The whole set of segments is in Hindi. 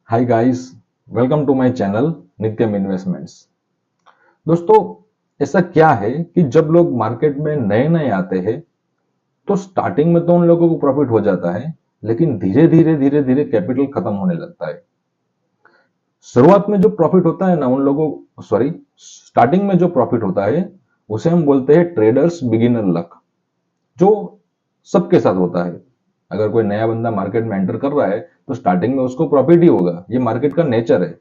Hi guys, welcome to my channel Nityam Investments. दोस्तों, ऐसा क्या है कि जब लोग मार्केट में नए नए आते हैं तो स्टार्टिंग में तो उन लोगों को प्रॉफिट हो जाता है, लेकिन धीरे धीरे कैपिटल खत्म होने लगता है। शुरुआत में जो प्रॉफिट होता है ना उन लोगों सॉरी स्टार्टिंग में जो प्रॉफिट होता है उसे हम बोलते हैं ट्रेडर्स बिगिनर लक, जो सबके साथ होता है। अगर कोई नया बंदा मार्केट में एंटर कर रहा है तो स्टार्टिंग में उसको प्रॉफिट ही होगा, ये मार्केट का नेचर है।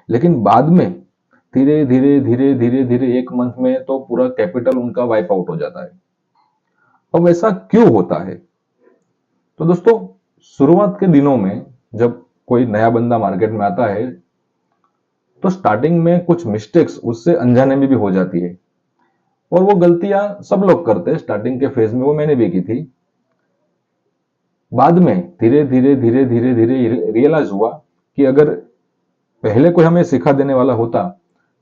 लेकिन बाद में धीरे धीरे एक मंथ में तो पूरा कैपिटल उनका वाइप आउट हो जाता है। अब ऐसा क्यों होता है? तो दोस्तों, शुरुआत के दिनों में जब कोई नया बंदा मार्केट में आता है तो स्टार्टिंग में कुछ मिस्टेक्स उससे अनजाने में भी हो जाती है। और वो गलतियां सब लोग करते हैं स्टार्टिंग के फेज में, वो मैंने भी की थी। बाद में धीरे धीरे रियलाइज हुआ कि अगर पहले कोई हमें सिखा देने वाला होता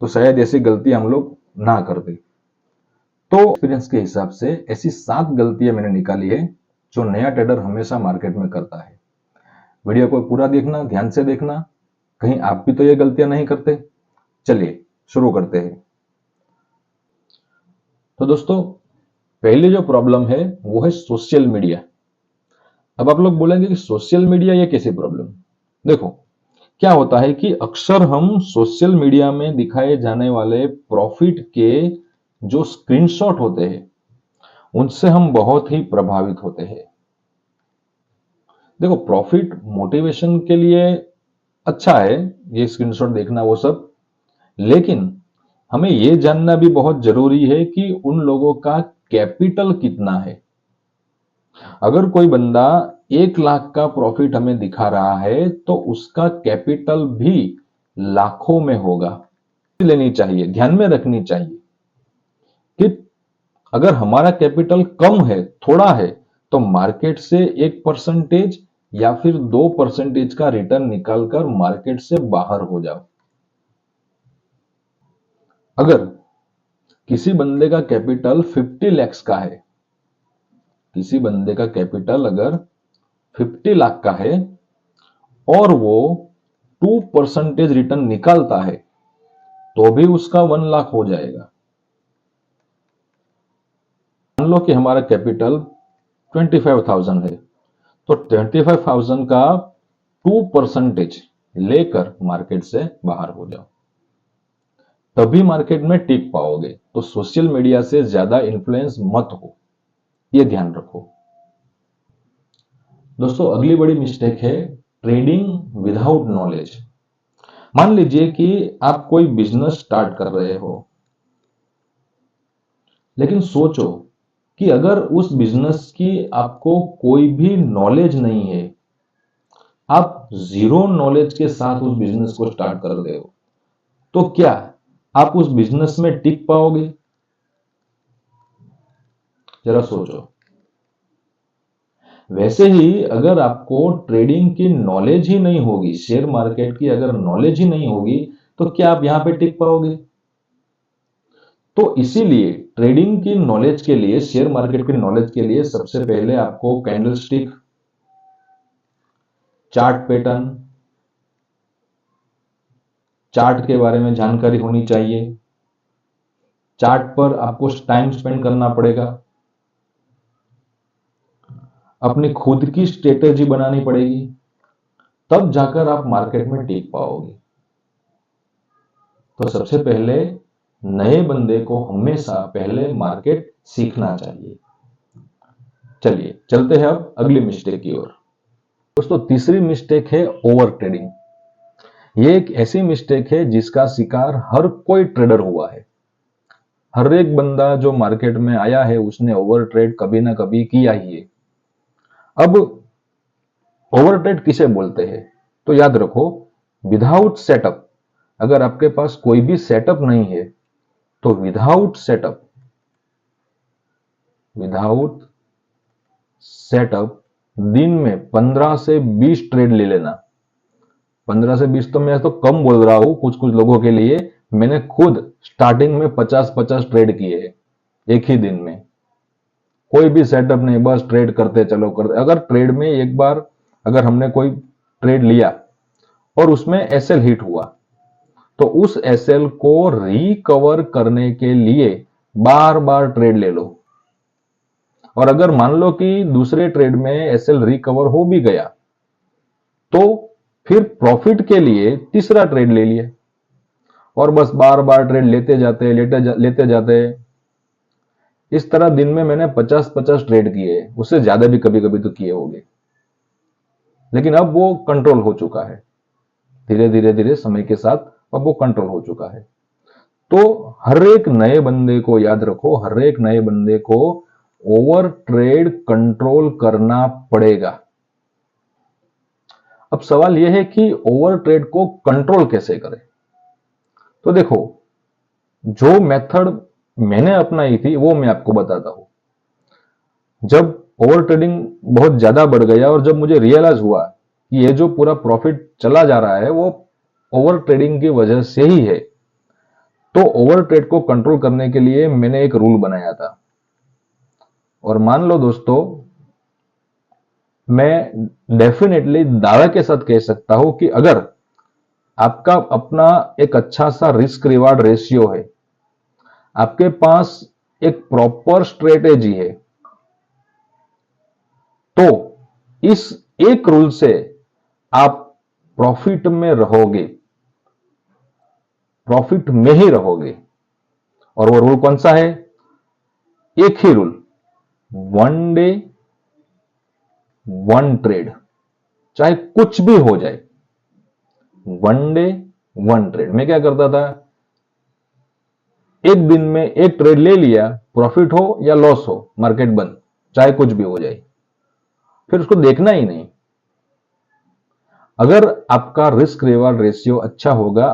तो शायद ऐसी गलती हम लोग ना करते। तो एक्सपीरियंस के हिसाब से ऐसी 7 गलतियां मैंने निकाली है जो नया ट्रेडर हमेशा मार्केट में करता है। वीडियो को पूरा देखना, ध्यान से देखना, कहीं आप भी तो ये गलतियां नहीं करते। चलिए शुरू करते हैं। तो दोस्तों, पहली जो प्रॉब्लम है वो है सोशल मीडिया। अब आप लोग बोलेंगे कि सोशल मीडिया ये कैसी प्रॉब्लम? देखो, क्या होता है कि अक्सर हम सोशल मीडिया में दिखाए जाने वाले प्रॉफिट के जो स्क्रीनशॉट होते हैं उनसे हम बहुत ही प्रभावित होते हैं। देखो, प्रॉफिट मोटिवेशन के लिए अच्छा है, ये स्क्रीनशॉट देखना वो सब, लेकिन हमें ये जानना भी बहुत जरूरी है कि उन लोगों का कैपिटल कितना है। अगर कोई बंदा 1 लाख का प्रॉफिट हमें दिखा रहा है तो उसका कैपिटल भी लाखों में होगा। लेनी चाहिए, ध्यान में रखनी चाहिए कि अगर हमारा कैपिटल कम है, थोड़ा है, तो मार्केट से 1% या फिर 2% का रिटर्न निकालकर मार्केट से बाहर हो जाओ। अगर किसी बंदे का कैपिटल 50 लैक्स का है, किसी बंदे का कैपिटल अगर 50 लाख का है और वो 2% रिटर्न निकालता है तो भी उसका 1 लाख हो जाएगा। मान लो कि हमारा कैपिटल 25,000 है, तो 25,000 का 2% लेकर मार्केट से बाहर हो जाओ, तभी मार्केट में टिक पाओगे। तो सोशल मीडिया से ज्यादा इन्फ्लुएंस मत हो, ये ध्यान रखो। दोस्तों, अगली बड़ी मिस्टेक है ट्रेडिंग विदाउट नॉलेज। मान लीजिए कि आप कोई बिजनेस स्टार्ट कर रहे हो, लेकिन सोचो कि अगर उस बिजनेस की आपको कोई भी नॉलेज नहीं है, आप जीरो नॉलेज के साथ उस बिजनेस को स्टार्ट कर रहे हो, तो क्या आप उस बिजनेस में टिक पाओगे? जरा सोचो। वैसे ही अगर आपको ट्रेडिंग की नॉलेज ही नहीं होगी, शेयर मार्केट की अगर नॉलेज ही नहीं होगी, तो क्या आप यहां पे टिक पाओगे? तो इसीलिए ट्रेडिंग की नॉलेज के लिए, शेयर मार्केट की नॉलेज के लिए सबसे पहले आपको कैंडलस्टिक, चार्ट पैटर्न, चार्ट के बारे में जानकारी होनी चाहिए। चार्ट पर आपको टाइम स्पेंड करना पड़ेगा, अपनी खुद की स्ट्रेटेजी बनानी पड़ेगी, तब जाकर आप मार्केट में टिक पाओगे। तो सबसे पहले नए बंदे को हमेशा पहले मार्केट सीखना चाहिए। चलिए चलते हैं अब अगली मिस्टेक की ओर। दोस्तों, तीसरी मिस्टेक है ओवर ट्रेडिंग। ये एक ऐसी मिस्टेक है जिसका शिकार हर कोई ट्रेडर हुआ है। हर एक बंदा जो मार्केट में आया है उसने ओवर ट्रेड कभी ना कभी किया ही है। अब ओवर ट्रेड किसे बोलते हैं? तो याद रखो, विदाउट सेटअप, अगर आपके पास कोई भी सेटअप नहीं है तो विदाउट सेटअप दिन में 15 से 20 ट्रेड ले लेना। 15 से 20 तो मैं तो कम बोल रहा हूं कुछ कुछ लोगों के लिए। मैंने खुद स्टार्टिंग में 50-50 ट्रेड किए हैं एक ही दिन में। कोई भी सेटअप नहीं, बस ट्रेड करते चलो करते। अगर ट्रेड में एक बार अगर हमने कोई ट्रेड लिया और उसमें एसएल हिट हुआ, तो उस एसएल को रिकवर करने के लिए बार बार ट्रेड ले लो। और अगर मान लो कि दूसरे ट्रेड में एसएल रिकवर हो भी गया, तो फिर प्रॉफिट के लिए तीसरा ट्रेड ले लिया और बस बार बार ट्रेड लेते जाते। इस तरह दिन में मैंने 50-50 ट्रेड किए, उससे ज्यादा भी कभी कभी तो किए होंगे। लेकिन अब वो कंट्रोल हो चुका है, धीरे धीरे धीरे समय के साथ अब वो कंट्रोल हो चुका है। तो हर एक नए बंदे को याद रखो, हर एक नए बंदे को ओवर ट्रेड कंट्रोल करना पड़ेगा। अब सवाल यह है कि ओवर ट्रेड को कंट्रोल कैसे करें। तो देखो, जो मेथड मैंने अपनाई थी वो मैं आपको बताता हूं। जब ओवर ट्रेडिंग बहुत ज्यादा बढ़ गया और जब मुझे रियलाइज हुआ कि ये जो पूरा प्रॉफिट चला जा रहा है वो ओवर ट्रेडिंग की वजह से ही है, तो ओवर ट्रेड को कंट्रोल करने के लिए मैंने एक रूल बनाया था। और मान लो दोस्तों, मैं डेफिनेटली दावे के साथ कह सकता हूं कि अगर आपका अपना एक अच्छा सा रिस्क रिवार्ड रेशियो है, आपके पास एक प्रॉपर स्ट्रेटेजी है, तो इस एक रूल से आप प्रॉफिट में रहोगे, प्रॉफिट में ही रहोगे। और वो रूल कौन सा है? एक ही rule, one day one trade. चाहे कुछ भी हो जाए, वन डे वन ट्रेड। मैं क्या करता था, एक दिन में एक ट्रेड ले लिया, प्रॉफिट हो या लॉस हो, मार्केट बंद, चाहे कुछ भी हो जाए, फिर उसको देखना ही नहीं। अगर आपका रिस्क रिवार्ड रेशियो अच्छा होगा,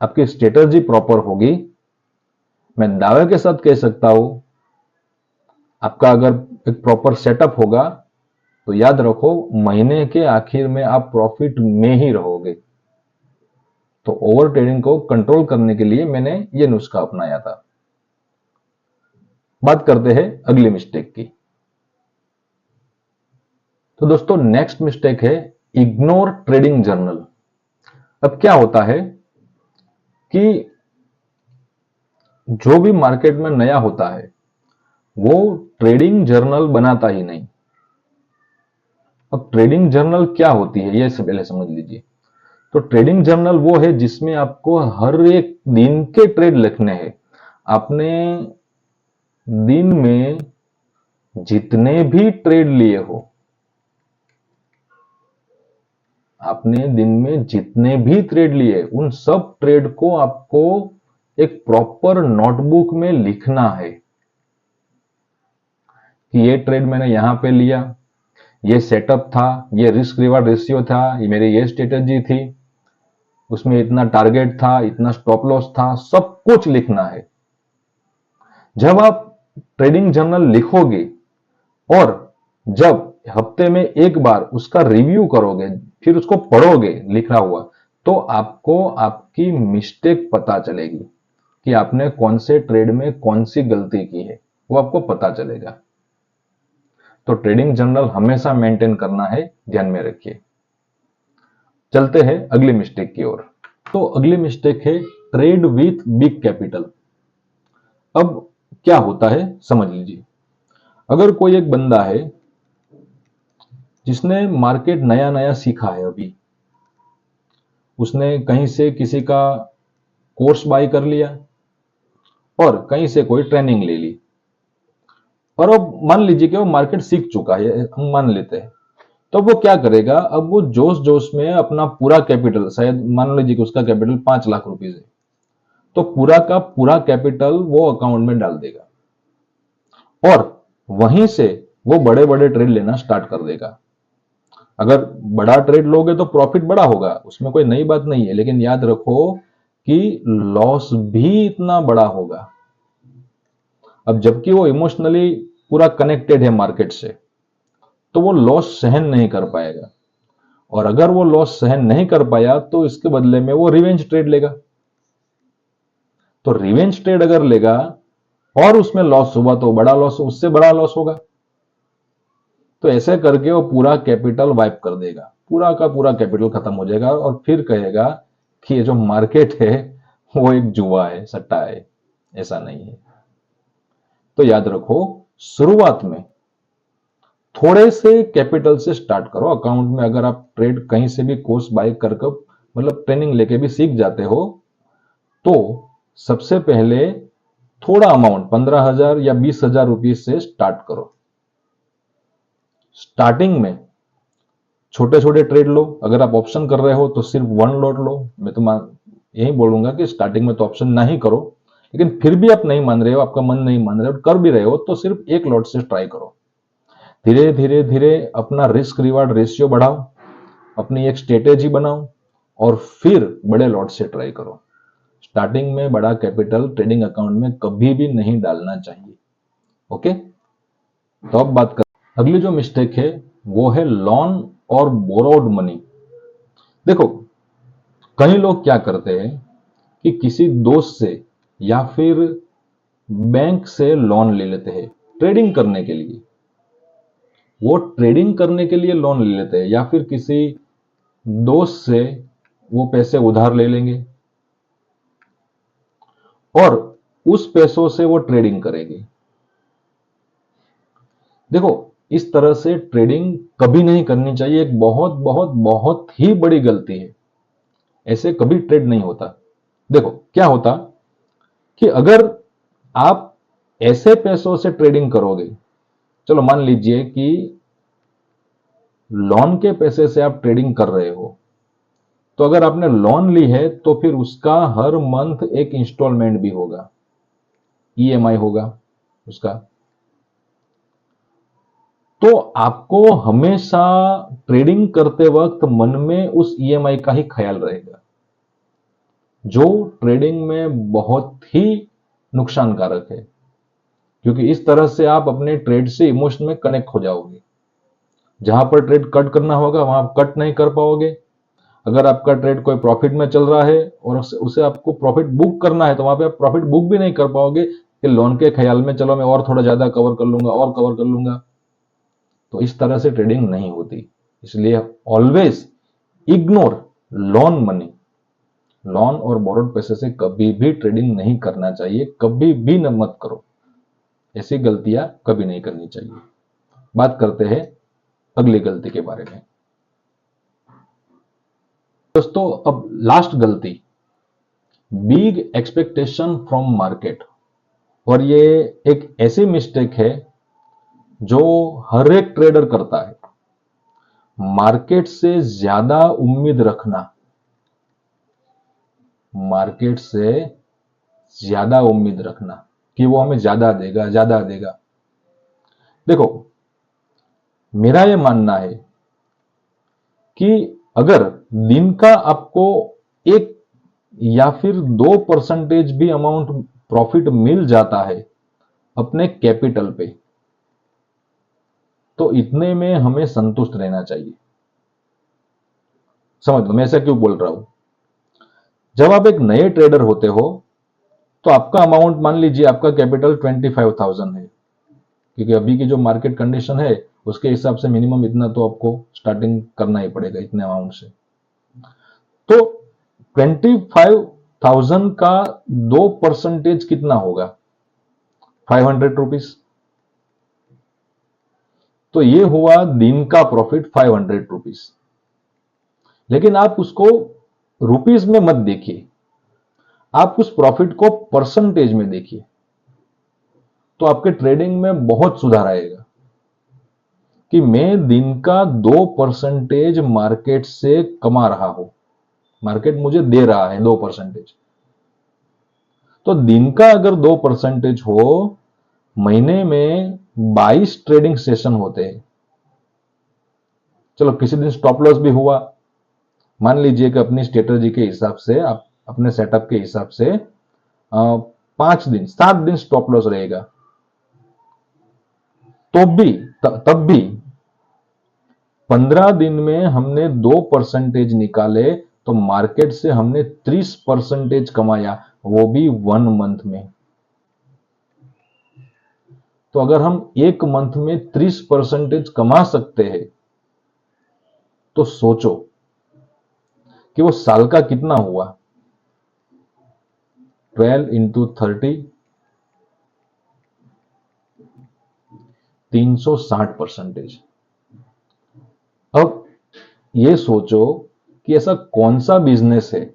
आपकी स्ट्रेटजी प्रॉपर होगी, मैं दावे के साथ कह सकता हूं, आपका अगर एक प्रॉपर सेटअप होगा, तो याद रखो महीने के आखिर में आप प्रॉफिट में ही रहोगे। तो ओवर ट्रेडिंग को कंट्रोल करने के लिए मैंने यह नुस्खा अपनाया था। बात करते हैं अगली मिस्टेक की। तो दोस्तों, नेक्स्ट मिस्टेक है इग्नोर ट्रेडिंग जर्नल। अब क्या होता है कि जो भी मार्केट में नया होता है वो ट्रेडिंग जर्नल बनाता ही नहीं। अब ट्रेडिंग जर्नल क्या होती है ये पहले समझ लीजिए। तो ट्रेडिंग जर्नल वो है जिसमें आपको हर एक दिन के ट्रेड लिखने हैं। आपने दिन में जितने भी ट्रेड लिए हो, आपने दिन में जितने भी ट्रेड लिए, उन सब ट्रेड को आपको एक प्रॉपर नोटबुक में लिखना है कि ये ट्रेड मैंने यहां पे लिया, ये सेटअप था, ये रिस्क रिवार्ड रेशियो था, ये मेरी ये स्ट्रेटेजी थी, उसमें इतना टारगेट था, इतना स्टॉप लॉस था, सब कुछ लिखना है। जब आप ट्रेडिंग जर्नल लिखोगे और जब हफ्ते में एक बार उसका रिव्यू करोगे, फिर उसको पढ़ोगे लिखा हुआ, तो आपको आपकी मिस्टेक पता चलेगी कि आपने कौन से ट्रेड में कौन सी गलती की है, वो आपको पता चलेगा। तो ट्रेडिंग जर्नल हमेशा मेंटेन करना है, ध्यान में रखिए। चलते हैं अगली मिस्टेक की ओर। तो अगली मिस्टेक है ट्रेड विथ बिग कैपिटल। अब क्या होता है समझ लीजिए। अगर कोई एक बंदा है जिसने मार्केट नया नया सीखा है, अभी उसने कहीं से किसी का कोर्स बाय कर लिया और कहीं से कोई ट्रेनिंग ले ली, और अब मान लीजिए कि वो मार्केट सीख चुका है, हम मान लेते हैं। तो वो क्या करेगा, अब वो जोश जोश में अपना पूरा कैपिटल, शायद मान लीजिए कि उसका कैपिटल 5 लाख रुपीज है, तो पूरा का पूरा कैपिटल वो अकाउंट में डाल देगा और वहीं से वो बड़े बड़े ट्रेड लेना स्टार्ट कर देगा। अगर बड़ा ट्रेड लोगे तो प्रॉफिट बड़ा होगा, उसमें कोई नई बात नहीं है, लेकिन याद रखो कि लॉस भी इतना बड़ा होगा। अब जबकि वो इमोशनली पूरा कनेक्टेड है मार्केट से, तो वो लॉस सहन नहीं कर पाएगा। और अगर वो लॉस सहन नहीं कर पाया तो इसके बदले में वो रिवेंज ट्रेड लेगा। तो रिवेंज ट्रेड अगर लेगा और उसमें लॉस हुआ तो बड़ा लॉस, उससे बड़ा लॉस होगा। तो ऐसे करके वो पूरा कैपिटल वाइप कर देगा, पूरा का पूरा कैपिटल खत्म हो जाएगा और फिर कहेगा कि ये जो मार्केट है वो एक जुआ है, सट्टा है। ऐसा नहीं है। तो याद रखो, शुरुआत में थोड़े से कैपिटल से स्टार्ट करो। अकाउंट में अगर आप ट्रेड कहीं से भी कोर्स बाय करके, मतलब ट्रेनिंग लेके भी सीख जाते हो, तो सबसे पहले थोड़ा अमाउंट 15,000 या 20,000 रुपये से स्टार्ट करो। स्टार्टिंग में छोटे छोटे ट्रेड लो। अगर आप ऑप्शन कर रहे हो तो सिर्फ 1 लॉट लो। मैं तो यही बोलूंगा कि स्टार्टिंग में तो ऑप्शन ना ही करो, लेकिन फिर भी आप नहीं मान रहे हो, आपका मन नहीं मान रहे हो, कर भी रहे हो, तो सिर्फ 1 लॉट से ट्राई करो। धीरे धीरे धीरे अपना रिस्क रिवार्ड रेशियो बढ़ाओ, अपनी एक स्ट्रेटेजी बनाओ और फिर बड़े लॉट से ट्राई करो। स्टार्टिंग में बड़ा कैपिटल ट्रेडिंग अकाउंट में कभी भी नहीं डालना चाहिए। ओके, तो अब बात कर, अगली जो मिस्टेक है वो है लोन और बोरोड मनी। देखो, कई लोग क्या करते हैं कि किसी दोस्त से या फिर बैंक से लोन ले लेते हैं ट्रेडिंग करने के लिए। वो ट्रेडिंग करने के लिए लोन ले लेते हैं या फिर किसी दोस्त से वो पैसे उधार ले लेंगे और उस पैसों से वो ट्रेडिंग करेंगे। देखो, इस तरह से ट्रेडिंग कभी नहीं करनी चाहिए। एक बहुत बहुत बहुत ही बड़ी गलती है। ऐसे कभी ट्रेड नहीं होता। देखो क्या होता कि अगर आप ऐसे पैसों से ट्रेडिंग करोगे, चलो मान लीजिए कि लोन के पैसे से आप ट्रेडिंग कर रहे हो, तो अगर आपने लोन ली है तो फिर उसका हर मंथ एक इंस्टॉलमेंट भी होगा, ईएमआई होगा उसका। तो आपको हमेशा ट्रेडिंग करते वक्त मन में उस ईएमआई का ही ख्याल रहेगा, जो ट्रेडिंग में बहुत ही नुकसानकारक है, क्योंकि इस तरह से आप अपने ट्रेड से इमोशन में कनेक्ट हो जाओगे। जहां पर ट्रेड कट करना होगा वहां आप कट नहीं कर पाओगे। अगर आपका ट्रेड कोई प्रॉफिट में चल रहा है और उसे आपको प्रॉफिट बुक करना है, तो वहां पे आप प्रॉफिट बुक भी नहीं कर पाओगे कि लोन के ख्याल में चलो मैं और थोड़ा ज्यादा कवर कर लूंगा और कवर कर लूंगा। तो इस तरह से ट्रेडिंग नहीं होती। इसलिए always ignore loan money. Loan और बोरोड पैसे से कभी भी ट्रेडिंग नहीं करना चाहिए, कभी भी न मत करो। ऐसी गलतियां कभी नहीं करनी चाहिए। बात करते हैं अगली गलती के बारे में। दोस्तों, अब लास्ट गलती, बिग एक्सपेक्टेशन फ्रॉम मार्केट। और ये एक ऐसी मिस्टेक है जो हर एक ट्रेडर करता है। मार्केट से ज्यादा उम्मीद रखना, मार्केट से ज्यादा उम्मीद रखना कि वो हमें ज्यादा देगा, ज्यादा देगा। देखो, मेरा ये मानना है कि अगर दिन का आपको 1 या फिर 2% भी अमाउंट प्रॉफिट मिल जाता है अपने कैपिटल पे, तो इतने में हमें संतुष्ट रहना चाहिए। समझ लो मैं ऐसा क्यों बोल रहा हूं। जब आप एक नए ट्रेडर होते हो तो आपका अमाउंट, मान लीजिए आपका कैपिटल 25,000 है, क्योंकि अभी की जो मार्केट कंडीशन है उसके हिसाब से मिनिमम इतना तो आपको स्टार्टिंग करना ही पड़ेगा, इतने अमाउंट से। तो 25,000 का 2% कितना होगा? 500 रुपीज। तो ये हुआ दिन का प्रॉफिट 500 रुपीज। लेकिन आप उसको रुपीज में मत देखिए, आप उस प्रॉफिट को परसेंटेज में देखिए, तो आपके ट्रेडिंग में बहुत सुधार आएगा कि मैं दिन का 2% मार्केट से कमा रहा हूं, मार्केट मुझे दे रहा है 2%। तो दिन का अगर 2% हो, महीने में 22 ट्रेडिंग सेशन होते हैं। चलो किसी दिन स्टॉप लॉस भी हुआ, मान लीजिए कि अपनी स्ट्रेटजी के हिसाब से, आप अपने सेटअप के हिसाब से 5 दिन 7 दिन स्टॉप लॉस रहेगा, तो भी तब भी 15 दिन में हमने 2% निकाले, तो मार्केट से हमने 30% कमाया, वो भी 1 मंथ में। तो अगर हम एक मंथ में 30% कमा सकते हैं, तो सोचो कि वो साल का कितना हुआ। 12 इंटू 30, 360%। अब ये सोचो कि ऐसा कौन सा बिजनेस है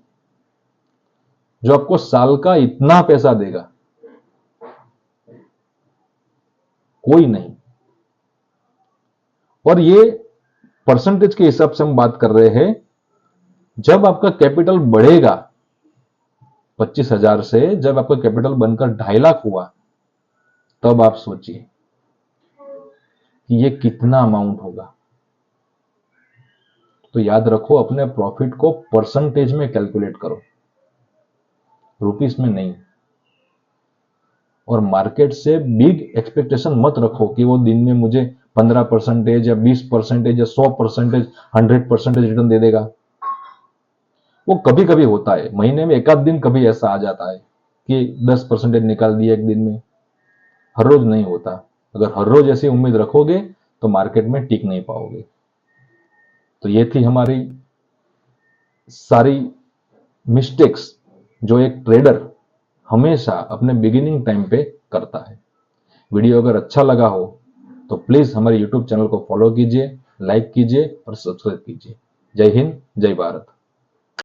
जो आपको साल का इतना पैसा देगा। कोई नहीं। और ये परसेंटेज के हिसाब से हम बात कर रहे हैं। जब आपका कैपिटल बढ़ेगा 25,000 से, जब आपका कैपिटल बनकर 2.5 लाख हुआ, तब आप सोचिए कि ये कितना अमाउंट होगा। तो याद रखो, अपने प्रॉफिट को परसेंटेज में कैलकुलेट करो, रुपीस में नहीं। और मार्केट से बिग एक्सपेक्टेशन मत रखो कि वो दिन में मुझे 15% या 20% या 100%, 100% रिटर्न दे देगा। वो कभी कभी होता है, महीने में एक आध दिन कभी ऐसा आ जाता है कि 10% निकाल दिया एक दिन में। हर रोज नहीं होता। अगर हर रोज ऐसी उम्मीद रखोगे तो मार्केट में टिक नहीं पाओगे। तो ये थी हमारी सारी मिस्टेक्स जो एक ट्रेडर हमेशा अपने बिगिनिंग टाइम पे करता है। वीडियो अगर अच्छा लगा हो तो प्लीज हमारे यूट्यूब चैनल को फॉलो कीजिए, लाइक कीजिए और सब्सक्राइब कीजिए। जय हिंद, जय भारत।